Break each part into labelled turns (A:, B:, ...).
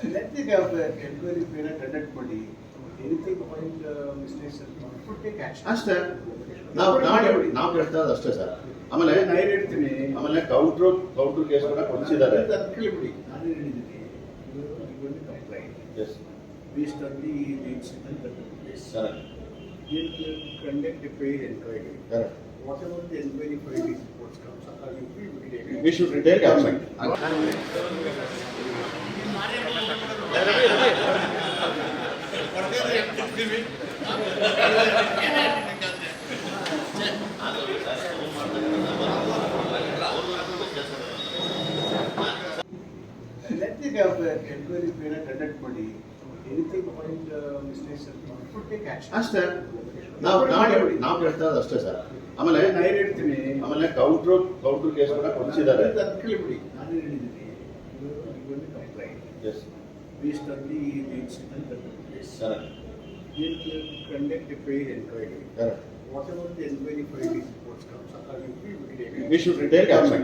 A: Let the enquiry period conduct ಮಾಡಿ anything find mistakes should take action.
B: ಅಷ್ಟೇ ನಾವು ಹೇಳ್ತಾ ಇರೋದು ಅಷ್ಟೇ ಸರ್. ಆಮೇಲೆ
A: ನಾನು ಹೇಳ್ತೀನಿ,
B: ಆಮೇಲೆ ಕೌಂಟರ್ ಕೇಸ್ ಕೂಡ ಕೊಡಿಸಿದ್ದಾರೆ.
A: ಅದು ಕೇಳಿಬಿಡಿ, ನಾನು ಹೇಳಿದ್ದೀನಿ ಇವನು complaint based on the incident that took place.
B: Correct.
A: We'll conduct a paid inquiry.
B: Correct.
A: Whatever the inquiry findings reports comes,
B: We should take action.
A: Let the enquiry period conduct ಮಾಡಿ anything find mistakes should take action.
B: ಅಷ್ಟೇ ನಾವು ಹೇಳ್ತಾ ಇರೋದು ಅಷ್ಟೇ sir. ಆಮೇಲೆ
A: ನಾನು ಹೇಳ್ತೀನಿ,
B: ಆಮೇಲೆ ಕೌಂಟರ್ ಕೇಸ್ ಕೂಡ ಕೊಡಿಸಿದ್ದಾರೆ.
A: ಅದು ಕೇಳಿಬಿಡಿ, ನಾನು ಹೇಳಿದ್ದೀನಿ ಇವನು complaint based on the incident that took place.
B: Correct.
A: We'll conduct a paid inquiry.
B: Correct.
A: Whatever the inquiry findings reports comes,
B: We should take action.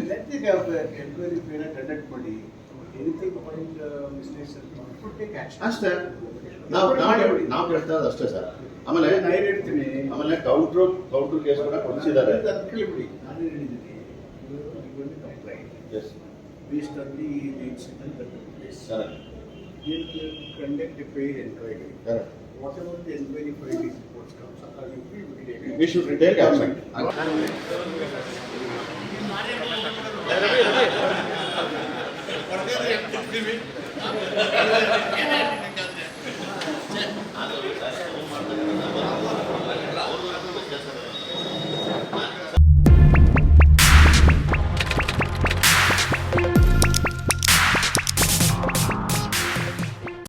A: Let the enquiry period conduct ಮಾಡಿ anything find mistakes should take action.
B: ಅಷ್ಟೇ ನಾವು ಹೇಳ್ತಾ ಇರೋದು ಅಷ್ಟೇ sir. ಆಮೇಲೆ
A: ನಾನು ಹೇಳ್ತೀನಿ,
B: ಆಮೇಲೆ ಕೌಂಟರ್ ಕೇಸ್ ಕೂಡ ಕೊಡಿಸಿದ್ದಾರೆ.
A: ಅದು ಕೇಳಿಬಿಡಿ, ನಾನು ಹೇಳಿದ್ದೀನಿ ಇವನು complaint based on the incident that took place.
B: Correct.
A: We'll conduct a paid inquiry.
B: Correct.
A: Whatever the inquiry findings reports comes,
B: We should take action.
A: action.